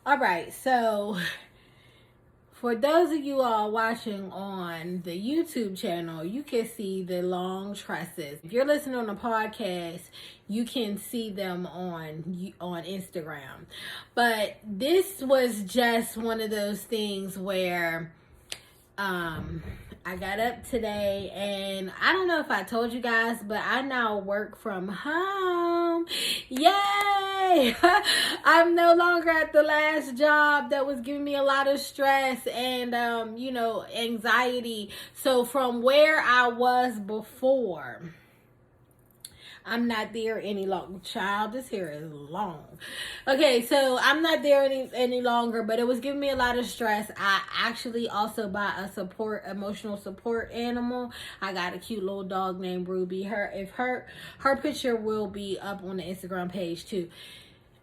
All right, so for those of you all watching on the YouTube channel, you can see the long tresses. If you're listening on a podcast, you can see them on Instagram. But this was just one of those things where I got up today, and I don't know if I told you guys, but I now work from home. Yay! I'm no longer at the last job that was giving me a lot of stress and anxiety. So from where I was before, I'm not there any longer. Child, this hair is long. Okay, so I'm not there any longer, but it was giving me a lot of stress. I actually also bought a emotional support animal. I got a cute little dog named Ruby. Her picture will be up on the Instagram page too.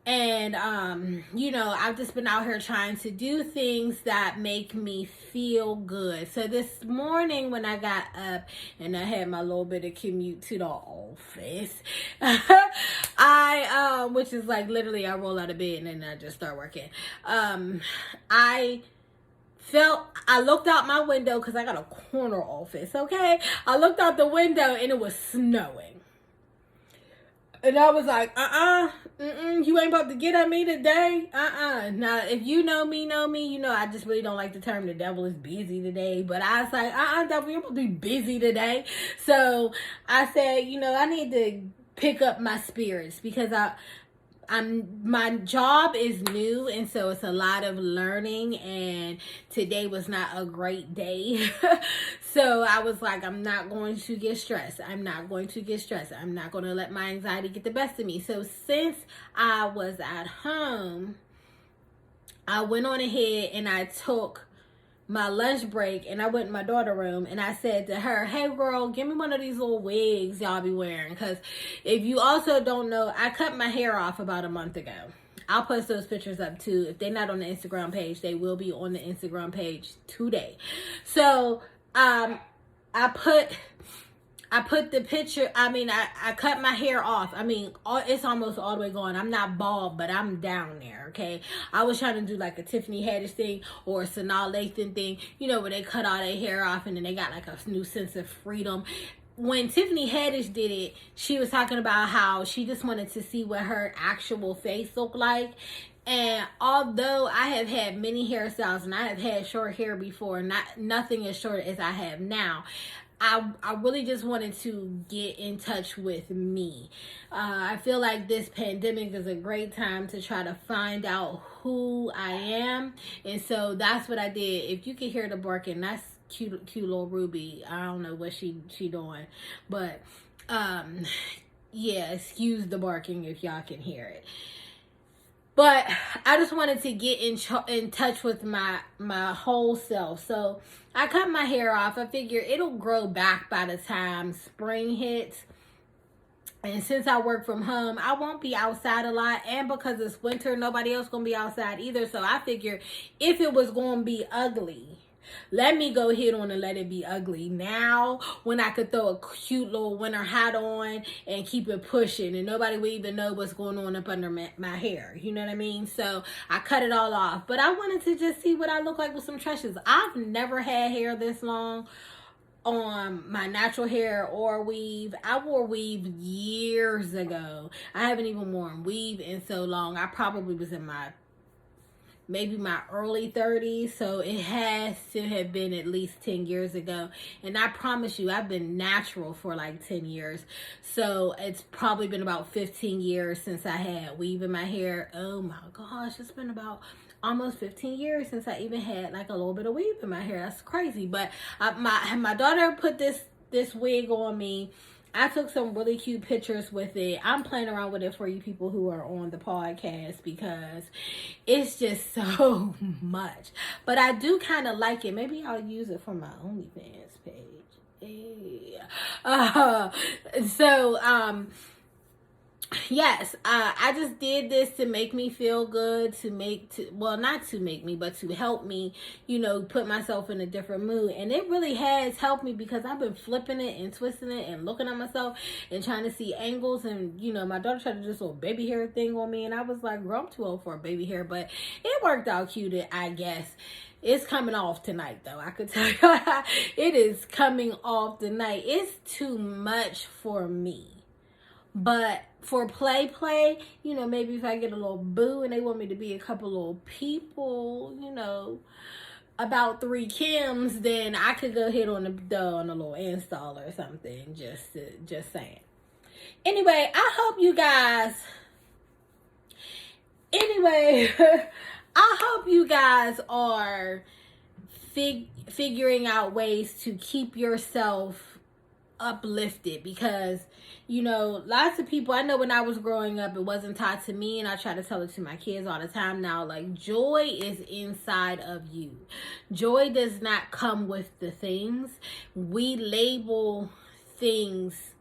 And, I've just been out here trying to do things that make me feel good. So this morning when I got up and I had my little bit of commute to the office, which is like literally I roll out of bed and then I just start working. I looked out my window because I got a corner office, okay? I looked out the window and it was snowing. And I was like, you ain't about to get at me today. Now, if you know me, I just really don't like the term the devil is busy today. But I was like, devil, you're about to be busy today. So I said, I need to pick up my spirits because my job is new, and so it's a lot of learning, and today was not a great day. So I was like, I'm not going to get stressed. I'm not going to let my anxiety get the best of me. So since I was at home, I went on ahead and I took my lunch break and I went in my daughter's room and I said to her, hey girl, give me one of these little wigs y'all be wearing. Because if you also don't know, I cut my hair off about a month ago. I'll post those pictures up too. If they're not on the Instagram page, they will be on the Instagram page today. So I put the picture, I cut my hair off. It's almost all the way gone. I'm not bald, but I'm down there, okay? I was trying to do like a Tiffany Haddish thing or a Sanaa Lathan thing, where they cut all their hair off and then they got like a new sense of freedom. When Tiffany Haddish did it, she was talking about how she just wanted to see what her actual face looked like. And although I have had many hairstyles and I have had short hair before, nothing as short as I have now, I really just wanted to get in touch with me. I feel like this pandemic is a great time to try to find out who I am. And so that's what I did. If you can hear the barking, that's cute little Ruby. I don't know what she doing. But, yeah, excuse the barking if y'all can hear it. But I just wanted to get in touch with my whole self. So I cut my hair off. I figure it'll grow back by the time spring hits. And since I work from home, I won't be outside a lot. And because it's winter, nobody else going to be outside either. So I figured if it was going to be ugly, let me go ahead on and let it be ugly now when I could throw a cute little winter hat on and keep it pushing and nobody would even know what's going on up under my hair. You know what I mean? So I cut it all off. But I wanted to just see what I look like with some tresses. I've never had hair this long on my natural hair or weave. I wore weave years ago. I haven't even worn weave in so long. I probably was in maybe my early 30s, so it has to have been at least 10 years ago. And I promise you, I've been natural for like 10 years. So it's probably been about 15 years since I had weave in my hair. Oh my gosh, it's been about almost 15 years since I even had like a little bit of weave in my hair. That's crazy. But my daughter put this wig on me. I took some really cute pictures with it. I'm playing around with it for you people who are on the podcast because it's just so much. But I do kind of like it. Maybe I'll use it for my OnlyFans page. Yeah. yes, I just did this to make me feel good, not to make me, but to help me, put myself in a different mood. And it really has helped me because I've been flipping it and twisting it and looking at myself and trying to see angles. And, my daughter tried to do this little baby hair thing on me. And I was like, girl, I'm too old for a baby hair. But it worked out cute, I guess. It's coming off tonight, though. I could tell you it is coming off tonight. It's too much for me. But for play, maybe if I get a little boo and they want me to be a couple little people, about 3 Kims, then I could go hit on a little install or something. Just saying. Anyway, I hope you guys are figuring out ways to keep yourself uplifted, because lots of people, I know when I was growing up, it wasn't taught to me, and I try to tell it to my kids all the time now, like, joy is inside of you. Joy does not come with the things. We label things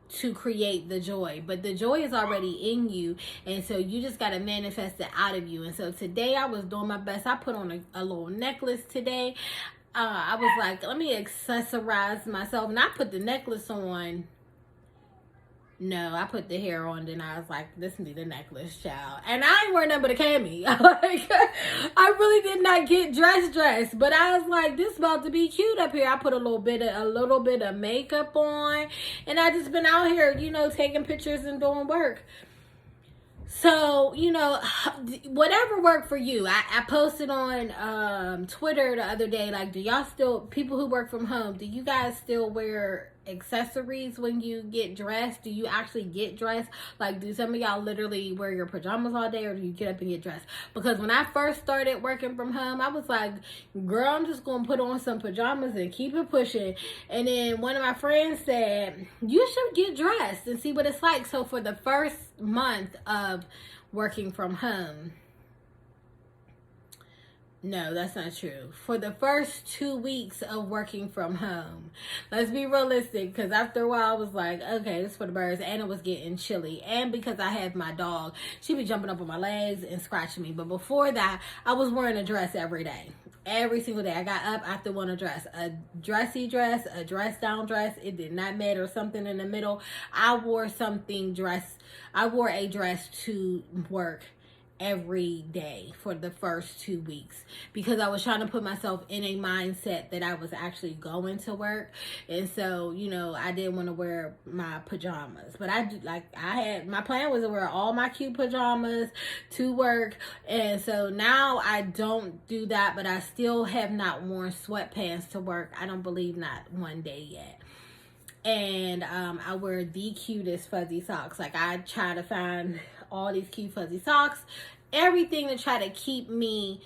to create the joy, but the joy is already in you, and so you just got to manifest it out of you. And so today I was doing my best. I put on a little necklace today. I was like, let me accessorize myself, and I put the necklace on. No, I put the hair on, then I was like, this need a necklace, child. And I ain't wearing nothing but a cami. I really did not get dressed, but I was like, this about to be cute up here. I put a little bit of makeup on, and I just been out here, taking pictures and doing work. So, whatever worked for you. I posted on Twitter the other day, like, people who work from home, do you guys still wear accessories when you get dressed? Do you actually get dressed? Like, do some of y'all literally wear your pajamas all day, or do you get up and get dressed? Because when I first started working from home, I was like, girl, I'm just going to put on some pajamas and keep it pushing. And then one of my friends said, you should get dressed and see what it's like. So for the first month of working from home, no, that's not true. For the first 2 weeks of working from home, let's be realistic, because after a while I was like, okay, this is for the birds, and it was getting chilly. And because I have my dog, she be jumping up on my legs and scratching me. But before that, I was wearing a dress every day. Every single day. I got up after one dress. A dressy dress, a dress down dress. It did not matter. Something in the middle. I wore a dress to work every day for the first 2 weeks, because I was trying to put myself in a mindset that I was actually going to work. And so, I didn't want to wear my pajamas, but my plan was to wear all my cute pajamas to work. And so now I don't do that, but I still have not worn sweatpants to work. I don't believe not one day yet. And I wear the cutest fuzzy socks. Like, I try to find all these cute fuzzy socks, everything to try to keep me,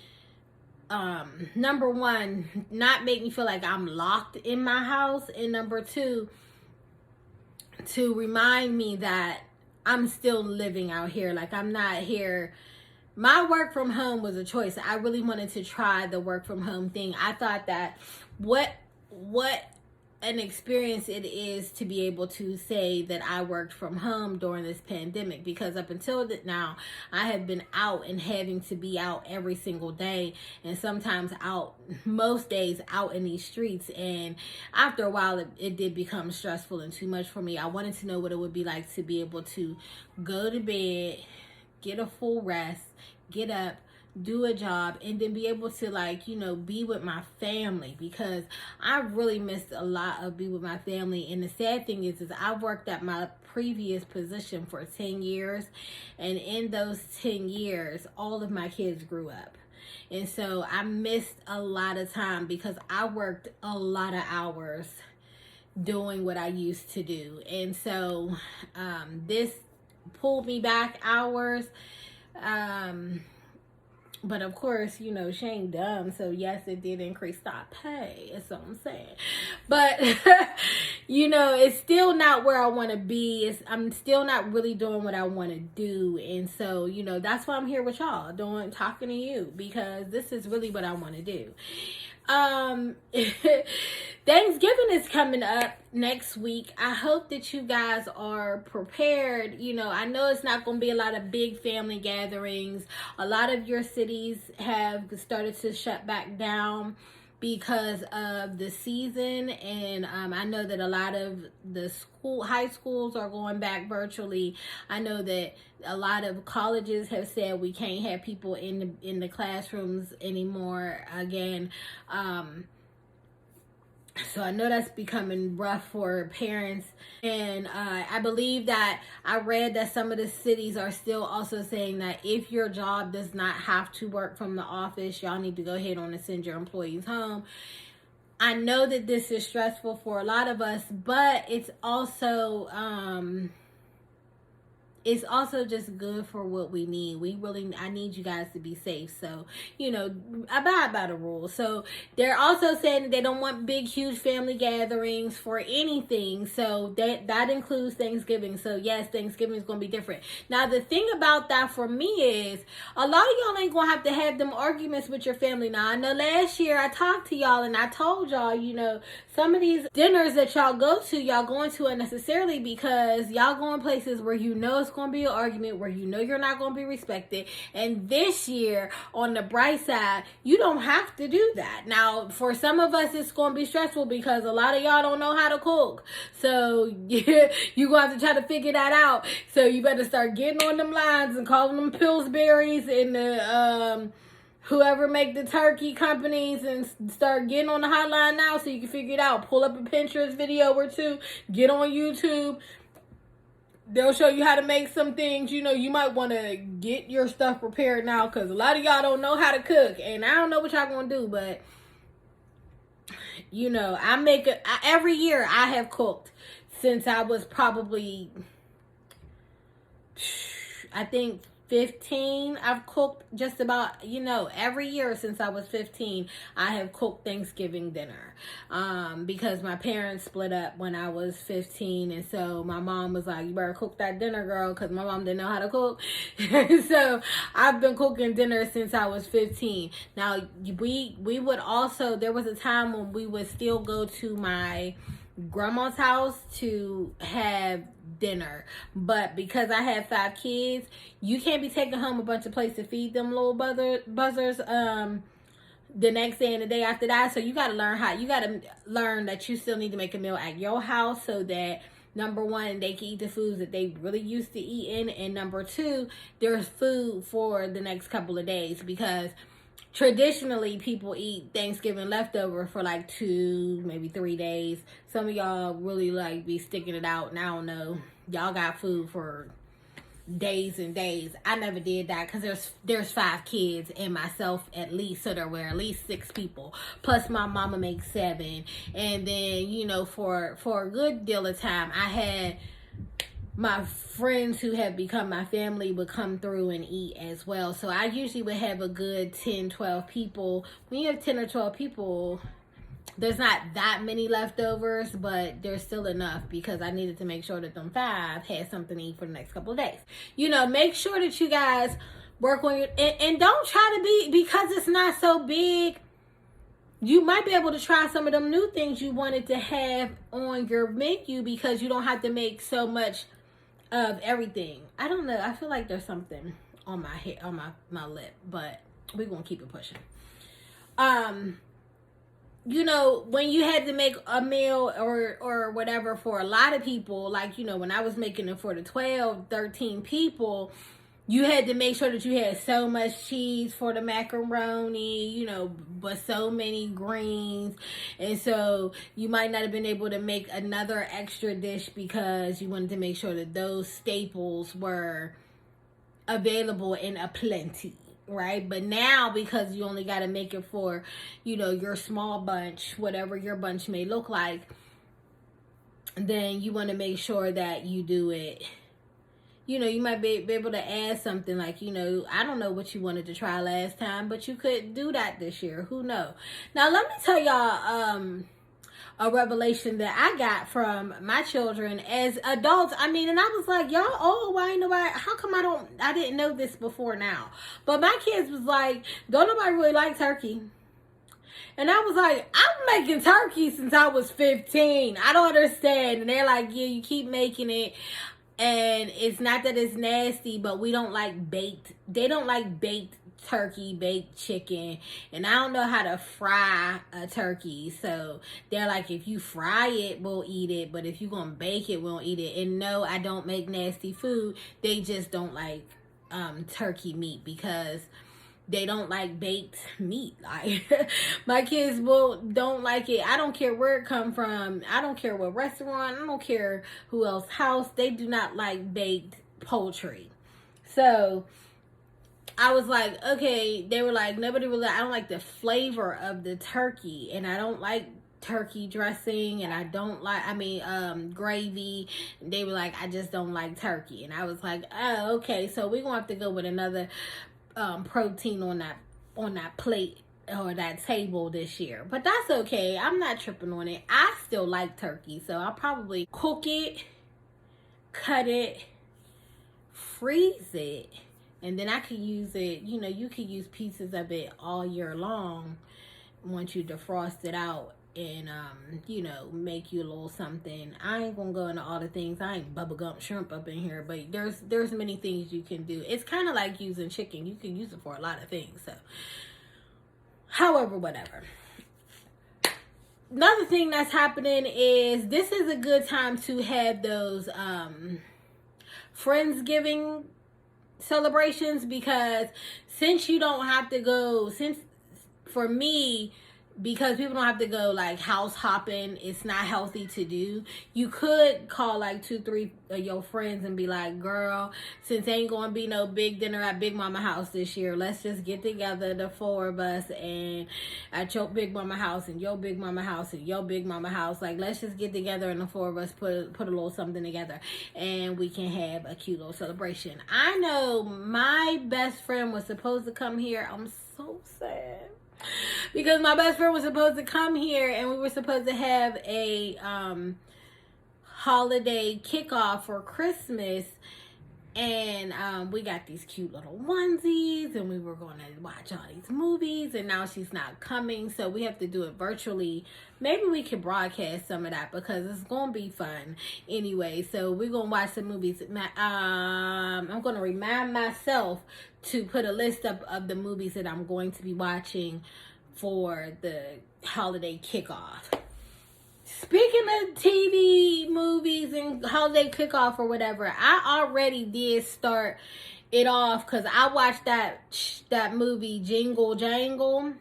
number one, not make me feel like I'm locked in my house, and number two, to remind me that I'm still living out here. Like, I'm not here. My work from home was a choice. I really wanted to try the work from home thing. I thought that what an experience it is to be able to say that I worked from home during this pandemic, because up until now I have been out and having to be out every single day, and sometimes out most days out in these streets. And after a while it did become stressful and too much for me. I wanted to know what it would be like to be able to go to bed, get a full rest, get up, do a job, and then be able to be with my family, because I really missed a lot of be with my family. And the sad thing is I've worked at my previous position for 10 years, and in those 10 years all of my kids grew up. And so I missed a lot of time because I worked a lot of hours doing what I used to do. And so this pulled me back hours. But of course, she ain't dumb. So yes, it did increase our pay. That's what I'm saying. But, it's still not where I want to be. I'm still not really doing what I want to do. And so, that's why I'm here with y'all, talking to you, because this is really what I want to do. Thanksgiving is coming up next week. I hope that you guys are prepared. I know it's not going to be a lot of big family gatherings. A lot of your cities have started to shut back down because of the season, and I know that a lot of the high schools are going back virtually. I know that a lot of colleges have said we can't have people in the classrooms anymore again. So I know that's becoming rough for parents. And I believe that I read that some of the cities are still also saying that if your job does not have to work from the office, y'all need to go ahead on and send your employees home. I know that this is stressful for a lot of us, but it's also just good for what we need. I need you guys to be safe. So, abide by the rules. So they're also saying that they don't want big, huge family gatherings for anything. So that includes Thanksgiving. So yes, Thanksgiving is going to be different. Now, the thing about that for me is a lot of y'all ain't going to have them arguments with your family. Now, I know last year I talked to y'all and I told y'all, some of these dinners that y'all going to unnecessarily because y'all going places where it's going to be an argument, where you're not going to be respected. And this year, on the bright side, you don't have to do that. Now, for some of us, it's going to be stressful because a lot of y'all don't know how to cook. So you're going to have to try to figure that out. So you better start getting on them lines and calling them Pillsbury's and the whoever make the turkey companies, and start getting on the hotline now so you can figure it out. Pull up a Pinterest video or two, get on YouTube. They'll show you how to make some things. You might want to get your stuff prepared now because a lot of y'all don't know how to cook, and I don't know what y'all gonna do, but every year I have cooked since I was probably, I think, 15. I've cooked just about, every year since I was 15, I have cooked Thanksgiving dinner. Because my parents split up when I was 15. And so my mom was like, you better cook that dinner, girl, because my mom didn't know how to cook. So I've been cooking dinner since I was 15. Now, we would also, there was a time when we would still go to my grandma's house to have dinner, but because I have 5 kids, you can't be taking home a bunch of plates to feed them little buzzers the next day and the day after that. So you got to learn that you still need to make a meal at your house so that, number one, they can eat the foods that they really used to eating, and number two, there's food for the next couple of days, because traditionally people eat Thanksgiving leftover for like 2, maybe 3 days. Some of y'all really be sticking it out, and I don't know, y'all got food for days and days. I never did that because there's 5 kids and myself at least, so there were at least 6 people, plus my mama makes 7, and then for a good deal of time I had my friends who have become my family would come through and eat as well. So I usually would have a good 10, 12 people. When you have 10 or 12 people, there's not that many leftovers, but there's still enough because I needed to make sure that them 5 had something to eat for the next couple of days. Make sure that you guys work on your, and don't try to be, because it's not so big, you might be able to try some of them new things you wanted to have on your menu because you don't have to make so much of everything. I don't know. I feel like there's something on my head, on my lip, but we're gonna keep it pushing. When you had to make a meal or whatever for a lot of people, when I was making it for the 12, 13 people, you had to make sure that you had so much cheese for the macaroni, but so many greens. And so you might not have been able to make another extra dish because you wanted to make sure that those staples were available in a plenty, right? But now, because you only got to make it for, your small bunch, whatever your bunch may look like, then you want to make sure that you do it. You might be able to add something like, I don't know what you wanted to try last time, but you could do that this year. Who knows? Now, let me tell y'all a revelation that I got from my children as adults. I mean, and I was like, y'all, oh, why ain't nobody, how come I didn't know this before now? But my kids was like, don't nobody really like turkey. And I was like, I'm making turkey since I was 15. I don't understand. And they're like, yeah, you keep making it. And it's not that it's nasty, but we don't like baked. They don't like baked turkey, baked chicken. And I don't know how to fry a turkey. So they're like, if you fry it, we'll eat it. But if you're going to bake it, we won't eat it. And no, I don't make nasty food. They just don't like turkey meat because they don't like baked meat. Like my kids don't like it. I don't care where it come from. I don't care what restaurant. I don't care who else house. They do not like baked poultry. So I was like, okay. They were like, nobody really. I don't like the flavor of the turkey, and I don't like turkey dressing, and I don't like. Gravy. They were like, I just don't like turkey, and I was like, oh, okay. So we're gonna have to go with another protein on that plate or that table this year, but that's okay. I'm not tripping on it. I still like turkey, so I'll probably cook it, cut it, freeze it, and then I could use it. You know, you could use pieces of it all year long once you defrost it out and make you a little something. I ain't gonna go into all the things. I ain't bubblegum shrimp up in here, but there's many things you can do. It's kind of like using chicken. You can use it for a lot of things. So however, whatever. Another thing that's happening is this is a good time to have those Friendsgiving celebrations, because since you don't have to go, for me, because people don't have to go like house hopping, it's not healthy to do. You could call like 2-3 of your friends and be like, girl, since ain't gonna be no big dinner at Big Mama house this year, let's just get together, the 4 of us, and at your Big Mama house and your Big Mama house and your Big Mama house. Like, let's just get together and the 4 of us put a little something together and we can have a cute little celebration. I know my best friend was supposed to come here. I'm so sad, because my best friend was supposed to come here and we were supposed to have a holiday kickoff for Christmas, and we got these cute little onesies and we were going to watch all these movies, and now she's not coming, so we have to do it virtually. Maybe we could broadcast some of that because it's going to be fun anyway. So we're going to watch some movies. I'm going to remind myself to put a list up of the movies that I'm going to be watching for the holiday kickoff. Speaking of TV, movies, and holiday kickoff or whatever, I already did start it off because I watched that movie Jingle Jangle.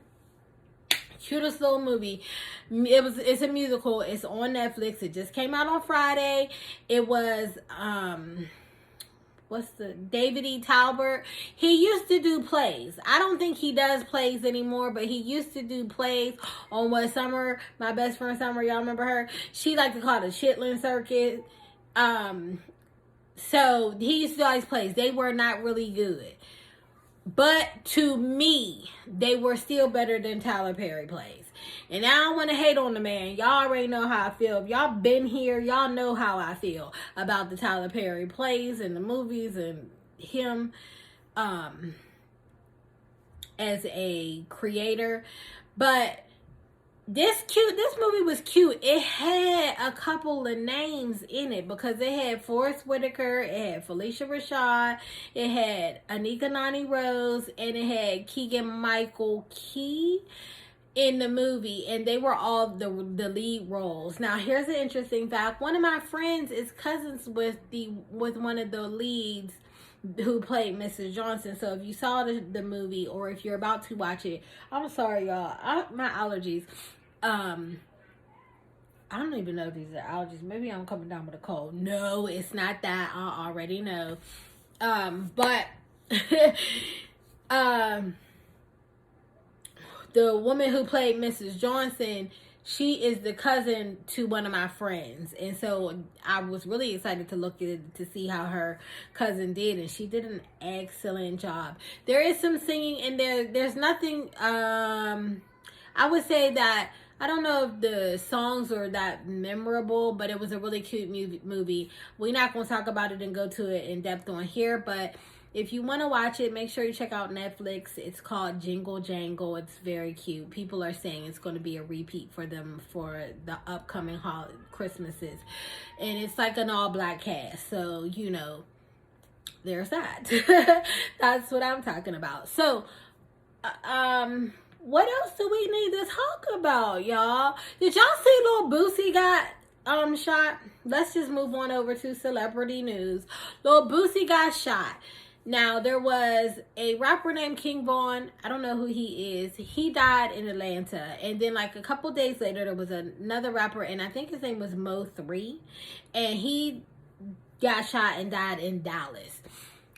Cutest little movie. It's a musical. It's on Netflix. It just came out on Friday. It was David E. Talbert. He used to do plays. I don't think he does plays anymore, but he used to do plays on Summer, my best friend Summer, y'all remember her? She liked to call it the Chitlin Circuit. So he used to do all these plays. They were not really good, but to me, they were still better than Tyler Perry plays. And I don't want to hate on the man. Y'all already know how I feel. If y'all been here, y'all know how I feel about the Tyler Perry plays and the movies and him as a creator. But this movie was cute. It had a couple of names in it because it had Forrest Whitaker, it had Felicia Rashad, it had Anika Noni Rose, and it had Keegan-Michael Key in the movie, and they were all the lead roles. Now, here's an interesting fact. One of my friends is cousins with one of the leads who played Mrs. Johnson. So if you saw the movie, or if you're about to watch it, I'm sorry, y'all. My allergies. I don't even know if these are allergies. Maybe I'm coming down with a cold. No, it's not that. I already know. But the woman who played Mrs. Johnson, she is the cousin to one of my friends. And so I was really excited to look at it to see how her cousin did. And she did an excellent job. There is some singing in there. There's nothing, I would say that I don't know if the songs are that memorable, but it was a really cute movie. We're not going to talk about it and go to it in depth on here, but if you want to watch it, make sure you check out Netflix. It's called Jingle Jangle. It's very cute. People are saying it's going to be a repeat for them for the upcoming Christmases. And it's like an all-black cast. So, you know, there's that. That's what I'm talking about. So, what else do we need to talk about, y'all? Did y'all see Lil Boosie got shot? Let's just move on over to celebrity news. Lil Boosie got shot. Now, there was a rapper named King Von. I don't know who he is. He died in Atlanta. And then, like, a couple days later, there was another rapper, and I think his name was Mo3. And he got shot and died in Dallas.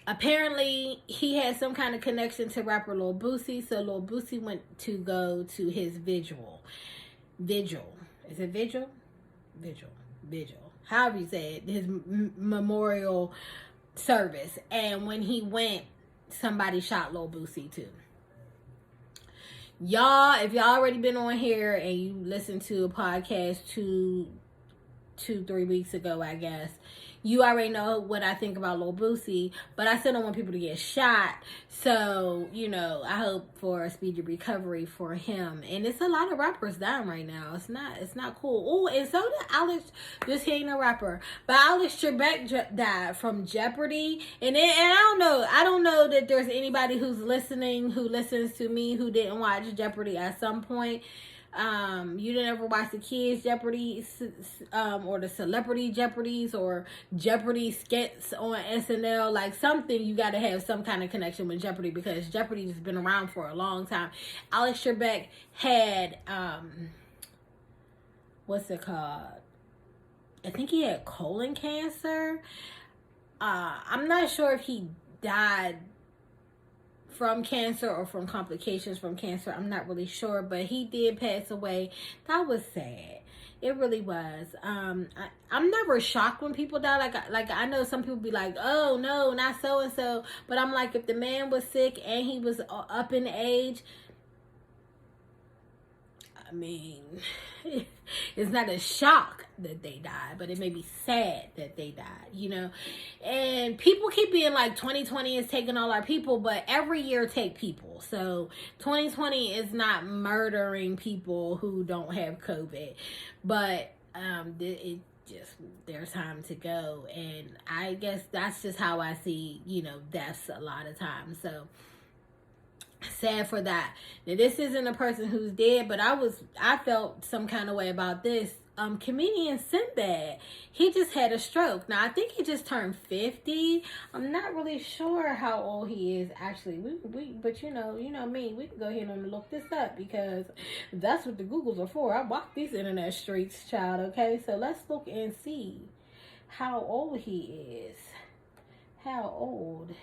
Apparently, he had some kind of connection to rapper Lil Boosie. So, Lil Boosie went to go to his vigil. Is it vigil? Vigil. However you say it. His memorial service. And when he went, somebody shot Lil Boosie too. Y'all, if y'all already been on here and you listened to a podcast 2-3 weeks ago, I guess, you already know what I think about Lil Boosie, but I still don't want people to get shot. So, you know, I hope for a speedy recovery for him. And it's a lot of rappers dying right now. It's not cool. Oh, and so did Alex. This he ain't a rapper, but Alex Trebek died from Jeopardy. And I don't know that there's anybody who listens to me who didn't watch Jeopardy at some point. You didn't ever watch the Kids Jeopardy, or the Celebrity Jeopardies, or Jeopardy skits on SNL, like something. You got to have some kind of connection with Jeopardy, because Jeopardy has been around for a long time. Alex Trebek had, what's it called? I think he had colon cancer. I'm not sure if he died from cancer or from complications from cancer. I'm not really sure, but he did pass away. That was sad. It really was. I'm never shocked when people die. Like I know some people be like, oh no, not so and so, but I'm like, if the man was sick and he was up in age, I mean, it's not a shock that they died, but it may be sad that they died, you know. And people keep being like 2020 is taking all our people, but every year take people. So 2020 is not murdering people who don't have COVID, but it just, there's time to go. And I guess that's just how I see, you know, deaths a lot of times. So sad for that. Now, this isn't a person who's dead, but I felt some kind of way about this. Comedian Sinbad, he just had a stroke. Now, I think he just turned 50. I'm not really sure how old he is, actually. But you know me, we can go ahead and look this up, because that's what the Googles are for. I walk these internet streets, child, okay? So let's look and see how old he is. How old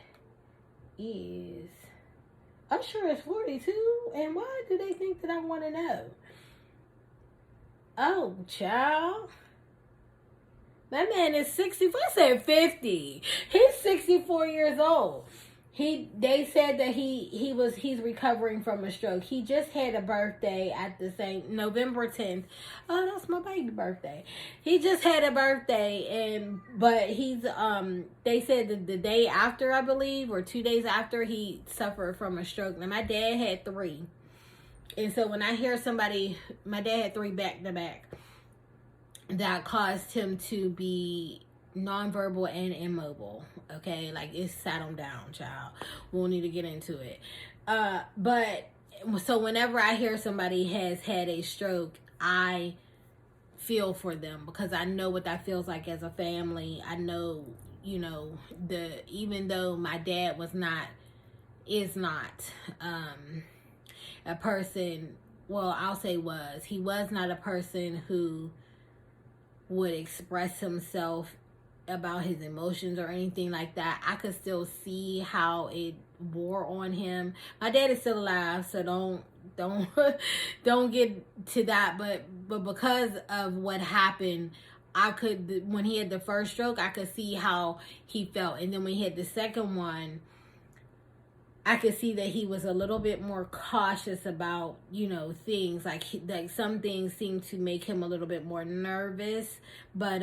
is... I'm sure it's 42. And why do they think that I want to know? Oh, child. That man is 64. I said 50. He's 64 years old. They said that he's recovering from a stroke. He just had a birthday at the same November 10th. Oh, that's my baby birthday. He just had a birthday, but he's they said that the day after, I believe, or 2 days after, he suffered from a stroke. Now, my dad had 3. And so when I hear somebody, my dad had 3 back to back, that caused him to be nonverbal and immobile. Okay, like, it sat him down, child. We'll need to get into it. But so whenever I hear somebody has had a stroke, I feel for them, because I know what that feels like as a family. I know, you know, even though my dad is not a person, well, I'll say he was not a person who would express himself about his emotions or anything like that. I could still see how it wore on him. My dad is still alive, so don't get to that, but because of what happened, when he had the first stroke, I could see how he felt. And then when he had the second one, I could see that he was a little bit more cautious about, things like some things seemed to make him a little bit more nervous. But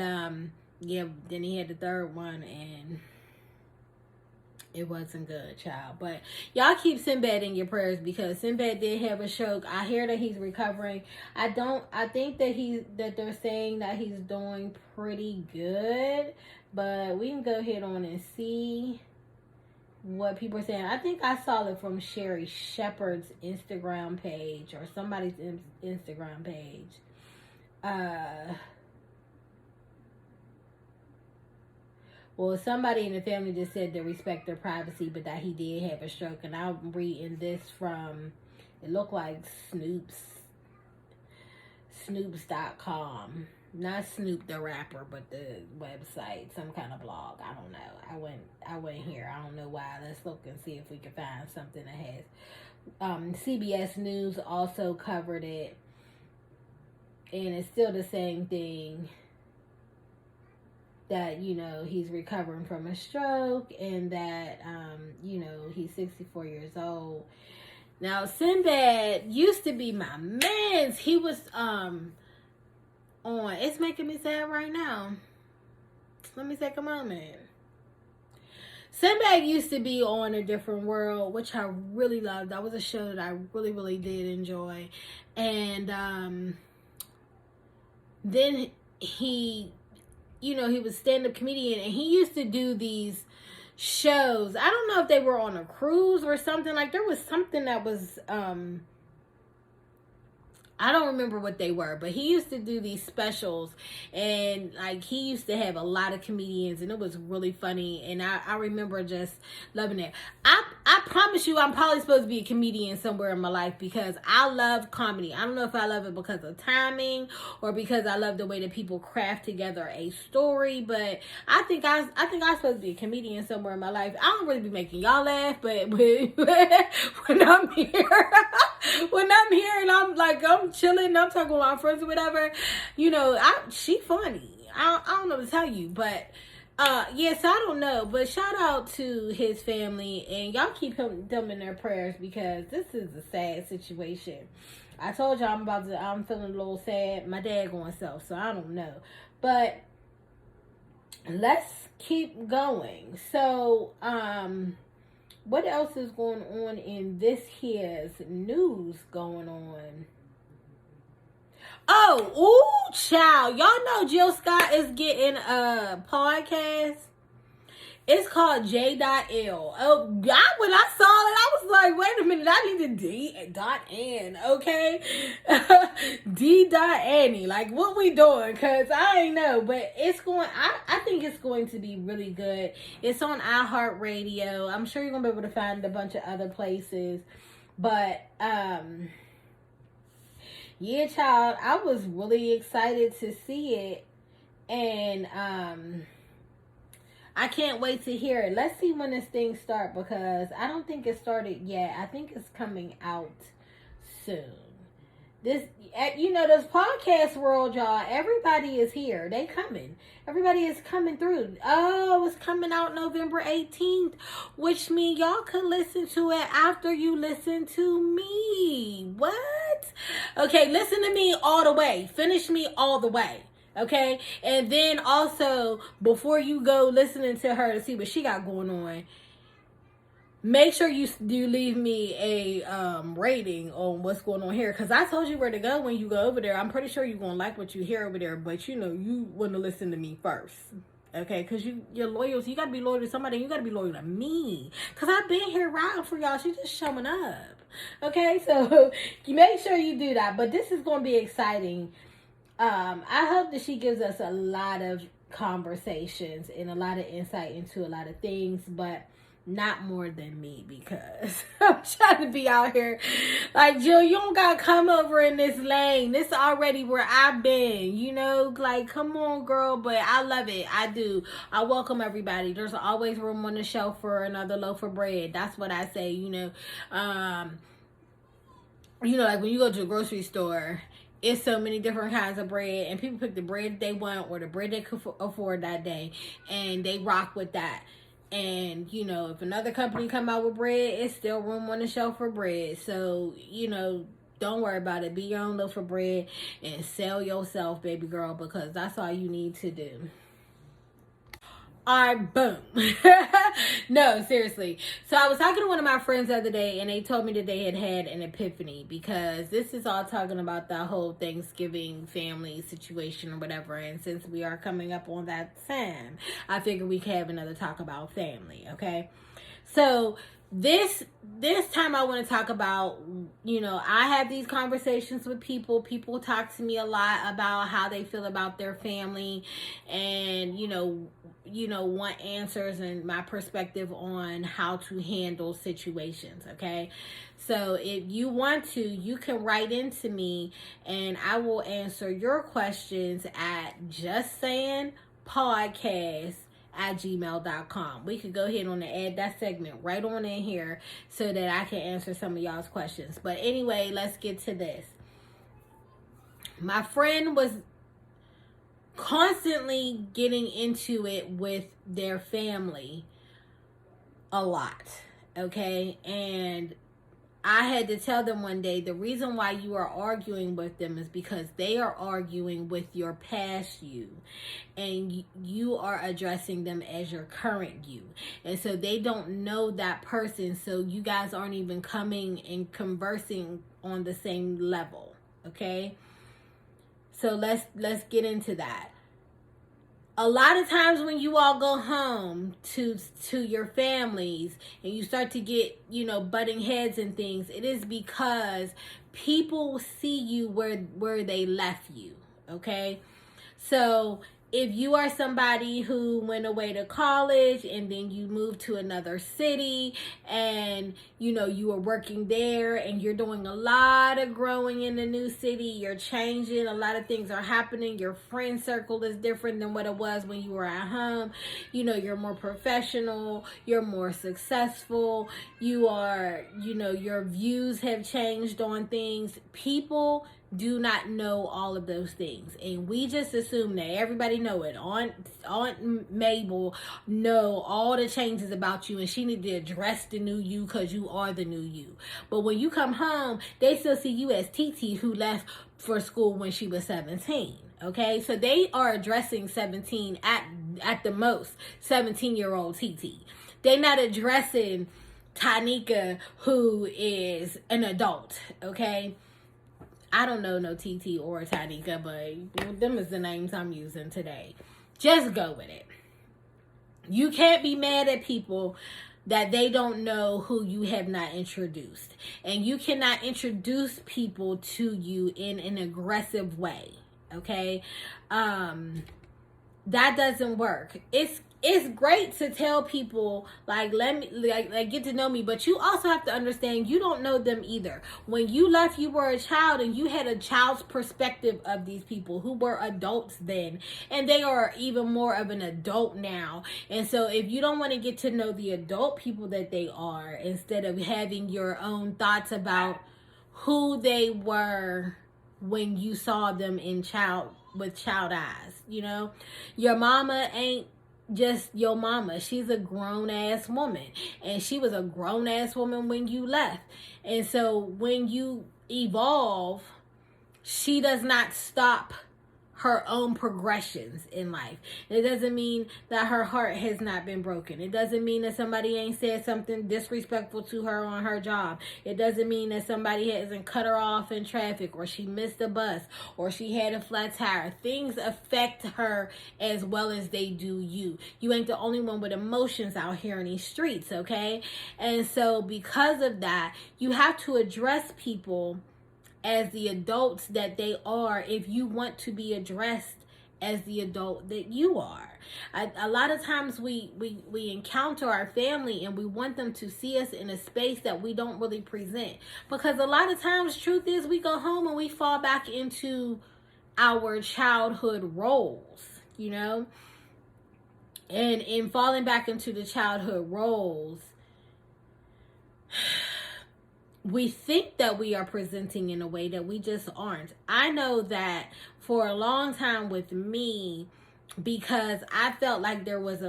yeah, then he had the third one and it wasn't good, child. But y'all keep Sinbad in your prayers because Sinbad did have a stroke. I hear that he's recovering. I think that they're saying that he's doing pretty good. But we can go ahead on and see what people are saying. I think I saw it from Sherry Shepherd's Instagram page or somebody's Instagram page. Well, somebody in the family just said they respect their privacy, but that he did have a stroke. And I'm reading this from, it looked like Snoops.com. Not Snoop the rapper, but the website, some kind of blog. I don't know. I went here. I don't know why. Let's look and see if we can find something that has. CBS News also covered it, and it's still the same thing. That, he's recovering from a stroke and that, he's 64 years old. Now, Sinbad used to be my man's. He was, on, it's making me sad right now. Let me take a moment. Sinbad used to be on A Different World, which I really loved. That was a show that I really, really did enjoy. And, then he was stand-up comedian, and he used to do these shows. I don't know if they were on a cruise or something. Like, there was something that was, I don't remember what they were, but he used to do these specials, and like he used to have a lot of comedians, and it was really funny. And I remember just loving it. I promise you, I'm probably supposed to be a comedian somewhere in my life because I love comedy. I don't know if I love it because of timing or because I love the way that people craft together a story, but I think I'm supposed to be a comedian somewhere in my life. I don't really be making y'all laugh, but when I'm here, and I'm chilling, I'm talking with my friends or whatever, she funny. I don't know what to tell you, but yes, I don't know, but shout out to his family, and y'all keep them in their prayers because this is a sad situation. I told y'all I'm feeling a little sad. My dad going self, so I don't know, but let's keep going. So, what else is going on in this here's news going on? Oh, ooh, child. Y'all know Jill Scott is getting a podcast. It's called J.L. Oh, when I saw it, I was like, wait a minute, I need to D.N, okay? D.Annie. Like, what we doing? Because I ain't know. But I think it's going to be really good. It's on iHeartRadio. I'm sure you're going to be able to find it a bunch of other places. But, yeah, child, I was really excited to see it. And, I can't wait to hear it. Let's see when this thing starts because I don't think it started yet. I think it's coming out soon. This podcast world, y'all, everybody is here. They coming. Everybody is coming through. Oh, it's coming out November 18th, which means y'all could listen to it after you listen to me. What? Okay, listen to me all the way. Finish me all the way. Okay, and then also before you go listening to her to see what she got going on, make sure you leave me a rating on what's going on here, because I told you where to go when you go over there. I'm pretty sure you're gonna like what you hear over there, but you want to listen to me first, okay? Because you're loyal, so you gotta be loyal to somebody. You gotta be loyal to me, because I've been here riding for y'all. She's just showing up, okay? So you make sure you do that. But this is gonna be exciting. I hope that she gives us a lot of conversations and a lot of insight into a lot of things, but not more than me, because I'm trying to be out here like, Jill, you don't gotta come over in this lane. This is already where I've been, like, come on, girl. But I love it. I do. I welcome everybody. There's always room on the shelf for another loaf of bread. That's what I say, like when you go to a grocery store, it's so many different kinds of bread, and people pick the bread they want or the bread they could afford that day, and they rock with that. And, you know, if another company come out with bread, it's still room on the shelf for bread. So, you know, don't worry about it. Be your own loaf of bread and sell yourself, baby girl, because that's all you need to do. Alright, boom. No, seriously. So I was talking to one of my friends the other day, and they told me that they had an epiphany, because this is all talking about the whole Thanksgiving family situation or whatever. And since we are coming up on that time, I figured we could have another talk about family, okay? So this time I want to talk about, you know, I have these conversations with people. People talk to me a lot about how they feel about their family, and you know, want answers and my perspective on how to handle situations, okay? So if you want to, you can write into me and I will answer your questions at JusSayinpodcast@gmail.com. We could go ahead and add that segment right on in here so that I can answer some of y'all's questions. But anyway, let's get to this. My friend was constantly getting into it with their family a lot, okay? And I had to tell them one day, the reason why you are arguing with them is because they are arguing with your past you, and you are addressing them as your current you. And so they don't know that person, so you guys aren't even coming and conversing on the same level, okay? So let's get into that. A lot of times when you all go home to your families and you start to get, you know, butting heads and things, it is because people see you where they left you, okay? So if you are somebody who went away to college and then you moved to another city, and you know you were working there and you're doing a lot of growing in the new city, you're changing, a lot of things are happening, your friend circle is different than what it was when you were at home, you know, you're more professional, you're more successful, you are, you know, your views have changed on things. People do not know all of those things, and we just assume that everybody know it. Aunt Mabel know all the changes about you, and she need to address the new you because you are the new you. But when you come home, they still see you as TT, who left for school when she was 17. Okay, so they are addressing 17 at the most 17-year-old TT. They're not addressing Tanika, who is an adult. Okay. I don't know no TT or Tanika, but them is the names I'm using today. Just go with it. You can't be mad at people that they don't know who you have not introduced. And you cannot introduce people to you in an aggressive way. Okay? That doesn't work. It's great to tell people, like, let me like get to know me, but you also have to understand you don't know them either. When you left, you were a child and you had a child's perspective of these people who were adults then, and they are even more of an adult now. And so if you don't want to get to know the adult people that they are, instead of having your own thoughts about who they were when you saw them with child eyes, you know, your mama ain't just your mama. She's a grown-ass woman, and she was a grown-ass woman when you left. And so when you evolve, she does not stop her own progressions in life. It doesn't mean that her heart has not been broken. It doesn't mean that somebody ain't said something disrespectful to her on her job. It doesn't mean that somebody hasn't cut her off in traffic, or she missed a bus, or she had a flat tire. Things affect her as well as they do you. You ain't the only one with emotions out here in these streets, okay? And so because of that, you have to address people as the adults that they are if you want to be addressed as the adult that you are. A lot of times we encounter our family and we want them to see us in a space that we don't really present, because a lot of times, truth is, we go home and we fall back into our childhood roles, you know. And in falling back into the childhood roles, we think that we are presenting in a way that we just aren't. I know that for a long time with me, because I felt like there was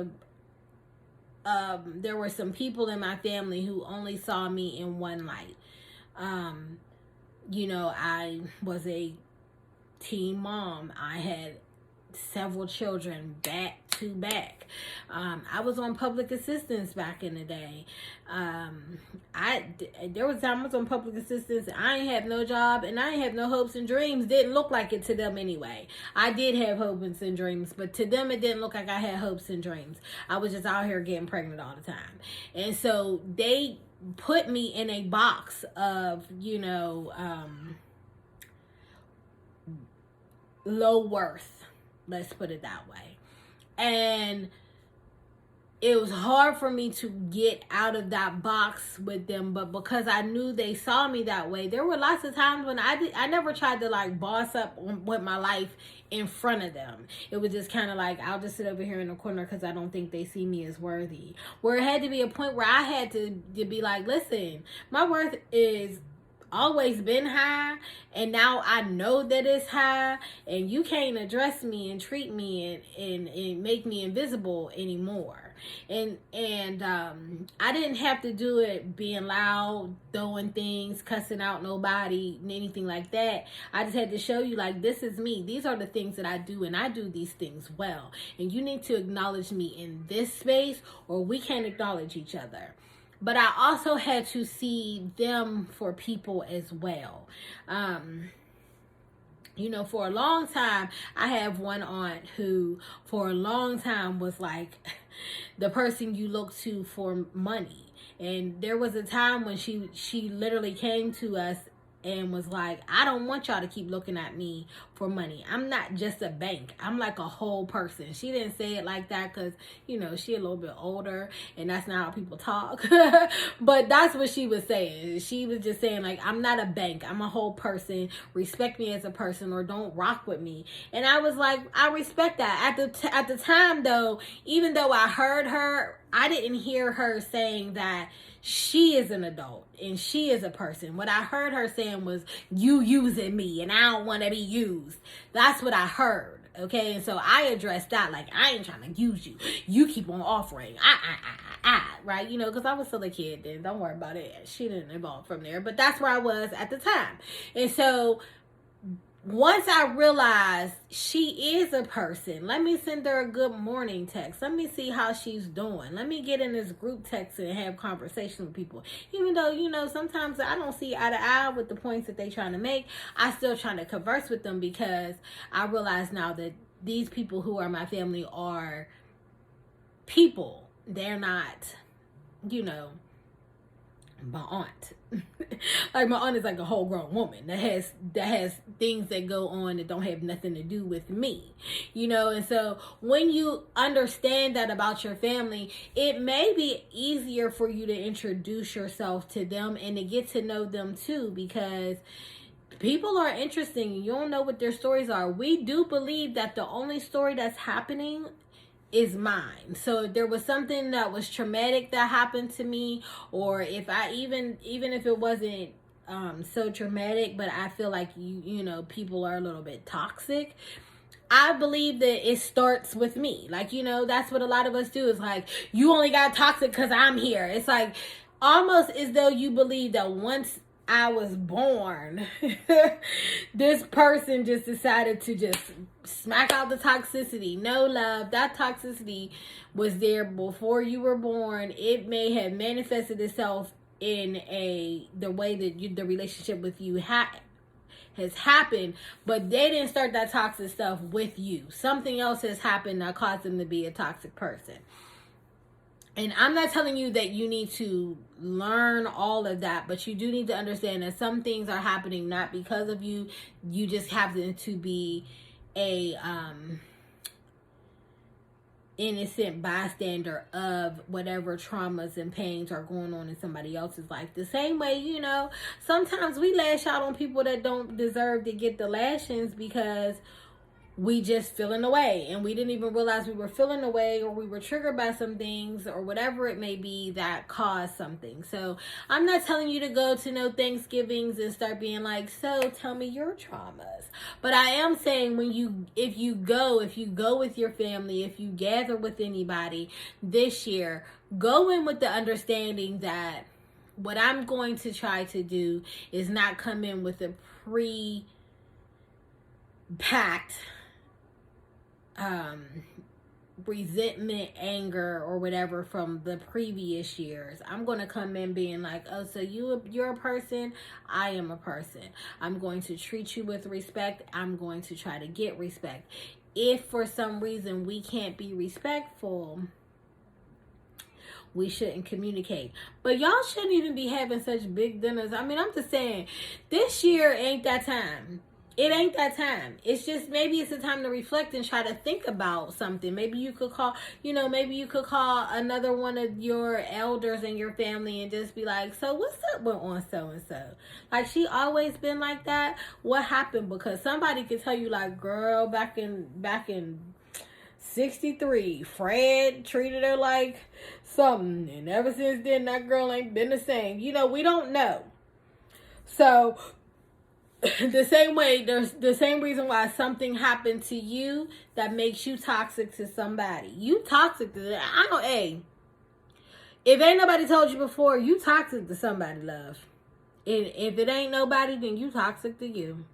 there were some people in my family who only saw me in one light. I was a teen mom. I had several children back to back. I was on public assistance back in the day. There was time I was on public assistance. I ain't have no job, and I ain't have no hopes and dreams. Didn't look like it to them anyway. I did have hopes and dreams, but to them it didn't look like I had hopes and dreams. I was just out here getting pregnant all the time, and so they put me in a box of low worth. Let's put it that way. And it was hard for me to get out of that box with them, but because I knew they saw me that way, there were lots of times when I never tried to like boss up with my life in front of them. It was just kind of like, I'll just sit over here in the corner because I don't think they see me as worthy. Where it had to be a point where I had to be like, listen, my worth is always been high, and now I know that it's high, and you can't address me and treat me and make me invisible anymore. And I didn't have to do it being loud, throwing things, cussing out nobody, anything like that. I just had to show you, like, this is me. These are the things that I do, and I do these things well. And you need to acknowledge me in this space, or we can't acknowledge each other. But I also had to see them for people as well. For a long time, I have one aunt who for a long time was like the person you look to for money. And there was a time when she literally came to us and was like, I don't want y'all to keep looking at me for money. I'm not just a bank. I'm like a whole person. She didn't say it like that because, she a little bit older and that's not how people talk. But that's what she was saying. She was just saying, like, I'm not a bank. I'm a whole person. Respect me as a person, or don't rock with me. And I was like, I respect that. At the time, though, even though I heard her, I didn't hear her saying that she is an adult and she is a person. What I heard her saying was, you using me and I don't want to be used. That's what I heard. Okay. And so I addressed that. Like, I ain't trying to use you. You keep on offering. Right. Cause I was still a kid then. Don't worry about it. She didn't evolve from there, but that's where I was at the time. And so once I realized she is a person, let me send her a good morning text. Let me see how she's doing. Let me get in this group text and have conversation with people. Even though, sometimes I don't see eye to eye with the points that they're trying to make, I still trying to converse with them because I realize now that these people who are my family are people. They're not, my aunt. Like, my aunt is like a whole grown woman that has things that go on that don't have nothing to do with me, and so when you understand that about your family, it may be easier for you to introduce yourself to them and to get to know them too, because people are interesting. You don't know what their stories are. We do believe that the only story that's happening is mine. So if there was something that was traumatic that happened to me, or if I even if it wasn't so traumatic, but I feel like people are a little bit toxic, I believe that it starts with me. Like, that's what a lot of us do. It's like, you only got toxic because I'm here. It's like almost as though you believe that once I was born, this person just decided to just smack out the toxicity. No, love, that toxicity was there before you were born. It may have manifested itself in the way that the relationship with you has happened, but they didn't start that toxic stuff with you. Something else has happened that caused them to be a toxic person. And I'm not telling you that you need to learn all of that, but you do need to understand that some things are happening not because of you. You just happen to be a innocent bystander of whatever traumas and pains are going on in somebody else's life. The same way, sometimes we lash out on people that don't deserve to get the lashings because we just feeling away, and we didn't even realize we were feeling away, or we were triggered by some things, or whatever it may be that caused something. So I'm not telling you to go to no Thanksgivings and start being like, so tell me your traumas. But I am saying, if you go with your family, if you gather with anybody this year, go in with the understanding that what I'm going to try to do is not come in with a pre-packed resentment, anger, or whatever from the previous years. I'm going to come in being like, oh, so you're a person, I am a person. I'm going to treat you with respect. I'm going to try to get respect. If for some reason we can't be respectful, we shouldn't communicate. But y'all shouldn't even be having such big dinners. I mean, I'm just saying, this year ain't that time. It ain't that time. It's just, maybe it's a time to reflect and try to think about something. Maybe you could call another one of your elders in your family and just be like, so what's up with on so-and-so? Like, she always been like that? What happened? Because somebody could tell you, like, girl, back in 63, Fred treated her like something, and ever since then, that girl ain't been the same. We don't know. So the same way, there's the same reason why something happened to you that makes you toxic to somebody. You toxic to them. If ain't nobody told you before, you toxic to somebody, love. And if it ain't nobody, then you toxic to you.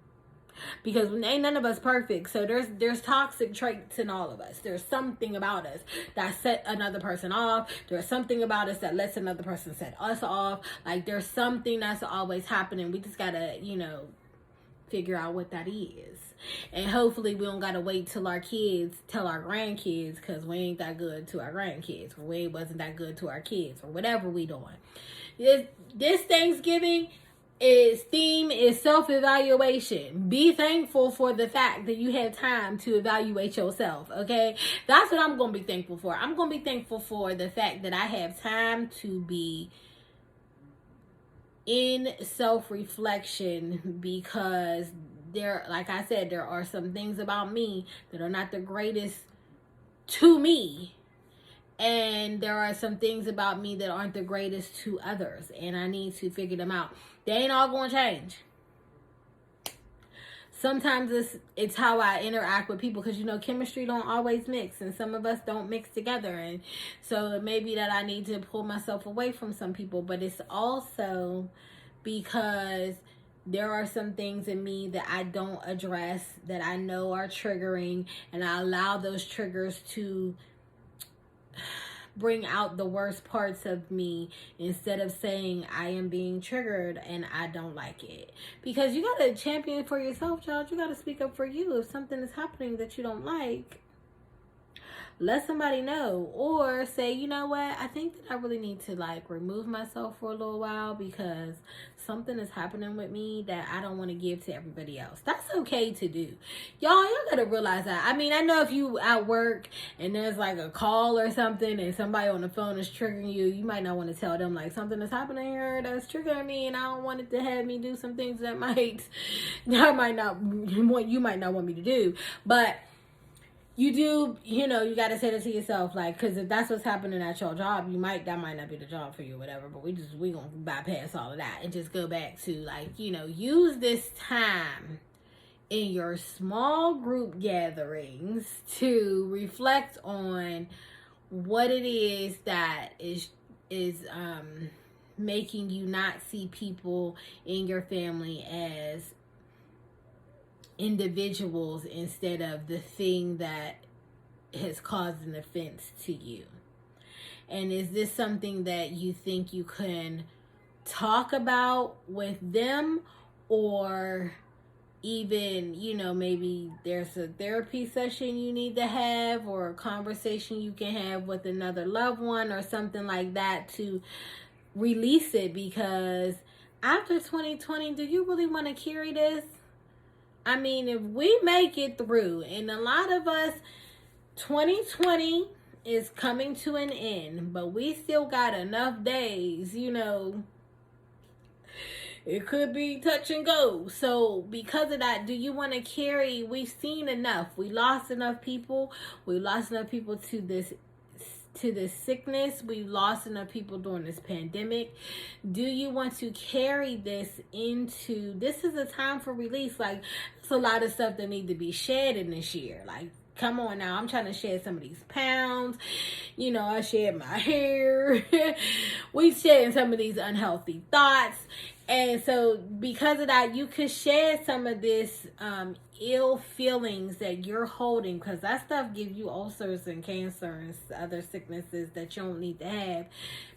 Because ain't none of us perfect. So there's toxic traits in all of us. There's something about us that set another person off. There's something about us that lets another person set us off. Like, there's something that's always happening. We just gotta, figure out what that is. And hopefully we don't gotta wait till our kids tell our grandkids, because we ain't that good to our grandkids, or we wasn't that good to our kids, or whatever we doing. This Thanksgiving, its theme is self-evaluation. Be thankful for the fact that you had time to evaluate yourself, okay? That's what I'm going to be thankful for. I'm going to be thankful for the fact that I have time to be in self-reflection, because like I said, there are some things about me that are not the greatest to me. And there are some things about me that aren't the greatest to others. And I need to figure them out. They ain't all going to change. Sometimes it's how I interact with people. Because, chemistry don't always mix. And some of us don't mix together. And so it may be that I need to pull myself away from some people. But it's also because there are some things in me that I don't address, that I know are triggering. And I allow those triggers to bring out the worst parts of me, instead of saying I am being triggered and I don't like it. Because you gotta champion for yourself, child. You gotta speak up for you. If something is happening that you don't like, let somebody know. Or say, you know what, I think that I really need to remove myself for a little while, because something is happening with me that I don't want to give to everybody else. That's okay to do. Y'all gotta realize that. I mean, I know if you at work and there's a call or something and somebody on the phone is triggering you, you might not want to tell them something is happening here that's triggering me, and I don't want it to have me do some things that you might not want me to do. But you do, you got to say that to yourself, because if that's what's happening at your job, that might not be the job for you, whatever. But we gonna bypass all of that and just go back to use this time in your small group gatherings to reflect on what it is that is making you not see people in your family as individuals, instead of the thing that has caused an offense to you. And is this something that you think you can talk about with them, or even, maybe there's a therapy session you need to have, or a conversation you can have with another loved one, or something like that, to release it? Because after 2020, do you really want to carry this? I mean, if we make it through, and a lot of us, 2020 is coming to an end, but we still got enough days, It could be touch and go. So because of that, do you want to carry? We've seen enough. We lost enough people. We lost enough people to this sickness. We've lost enough people during this pandemic. Do you want to carry this into, this is a time for release? Like, there's a lot of stuff that need to be shed in this year. Like, come on now, I'm trying to shed some of these pounds. You know, I shed my hair. We shed some of these unhealthy thoughts. And so because of that, you could shed some of this ill feelings that you're holding, because that stuff gives you ulcers and cancer and other sicknesses that you don't need to have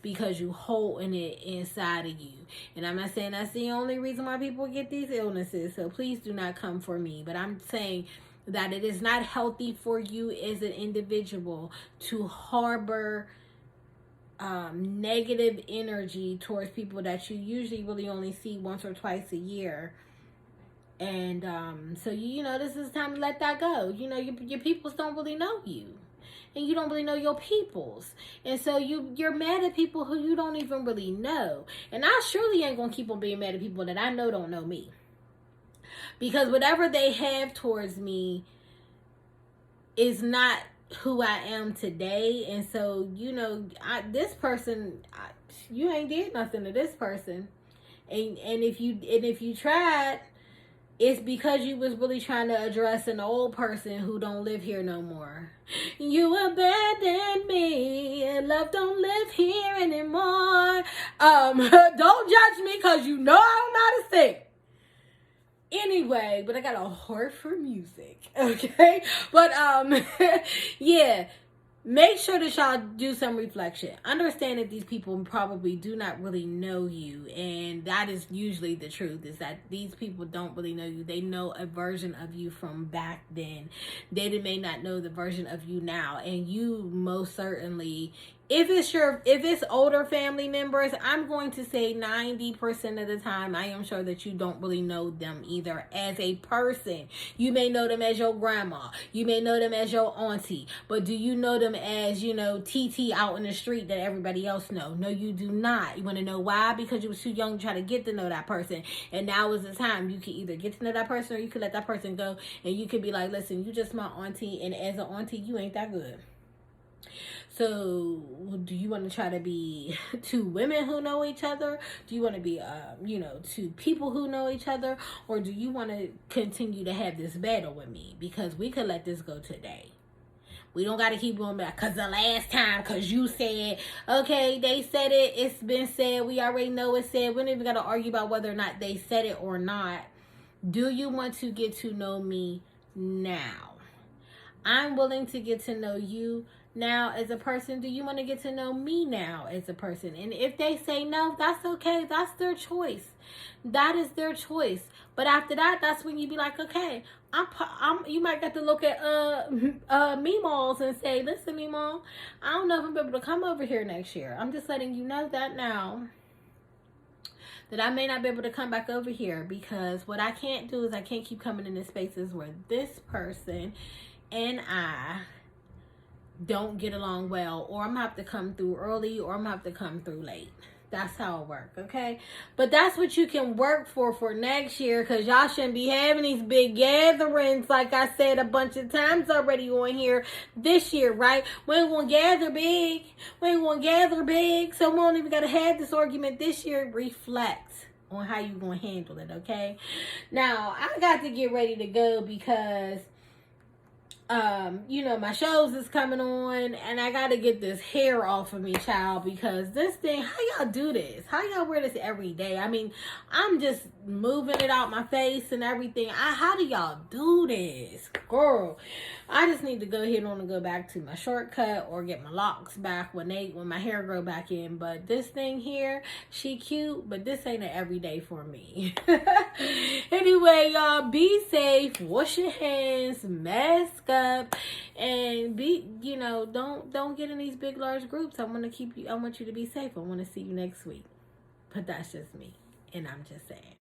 because you holding it inside of you. And I'm not saying that's the only reason why people get these illnesses, so please do not come for me. But I'm saying that it is not healthy for you as an individual to harbor negative energy towards people that you usually really only see once or twice a year. And so you know, this is time to let that go. You know, your peoples don't really know you, and you don't really know your peoples, and so you're mad at people who you don't even really know. And I surely ain't gonna keep on being mad at people that I know don't know me, because whatever they have towards me is not who I am today. And so, you know, this person, you ain't did nothing to this person, and if you tried, it's because you was really trying to address an old person who don't live here no more. You abandoned me, love don't live here anymore. Don't judge me, because you know I don't know how to sing. Anyway, but I got a heart for music, okay? But, yeah, make sure that y'all do some reflection. Understand that these people probably do not really know you, and that is usually the truth, is that these people don't really know you. They know a version of you from back then. They may not know the version of you now, and you most certainly, if it's older family members, I'm going to say 90% of the time, I am sure that you don't really know them either as a person. You may know them as your grandma. You may know them as your auntie. But do you know them as, you know, TT out in the street that everybody else know? No, you do not. You want to know why? Because you was too young to try to get to know that person. And now is the time. You can either get to know that person, or you can let that person go. And you can be like, listen, you just my auntie. And as an auntie, you ain't that good. So, do you want to try to be two women who know each other? Do you want to be, you know, two people who know each other? Or do you want to continue to have this battle with me? Because we could let this go today. We don't got to keep going back. Because the last time, because you said, okay, they said it. It's been said. We already know it's said. We don't even got to argue about whether or not they said it or not. Do you want to get to know me now? I'm willing to get to know you now as a person. Do you want to get to know me now as a person? And if they say no, that's okay. That's their choice. That is their choice. But after that, that's when you be like, okay, you might get to look at Meemaws and say, listen, Meemaw, I don't know if I'm able to come over here next year. I'm just letting you know that now, that I may not be able to come back over here, because what I can't do is I can't keep coming into spaces where this person and I don't get along well, or I'm gonna have to come through early, or I'm gonna have to come through late. That's how it works, okay? But that's what you can work for next year, because y'all shouldn't be having these big gatherings, like I said a bunch of times already on here this year, right? We ain't gonna gather big. We ain't gonna gather big, so we don't even gotta have this argument this year. Reflect on how you gonna handle it, okay? Now, I got to get ready to go, because you know, my shows is coming on, and I gotta get this hair off of me, child, because this thing, how y'all do this? How y'all wear this every day? I mean, I'm just moving it out my face and everything. How do y'all do this? Girl, I just need to go ahead and go back to my shortcut, or get my locks back when my hair grow back in. But this thing here, she cute, but this ain't an everyday for me. Anyway, y'all, be safe, wash your hands, mask up, and you know, don't get in these big large groups. I want you to be safe. I want to see you next week. But that's just me, and I'm just saying.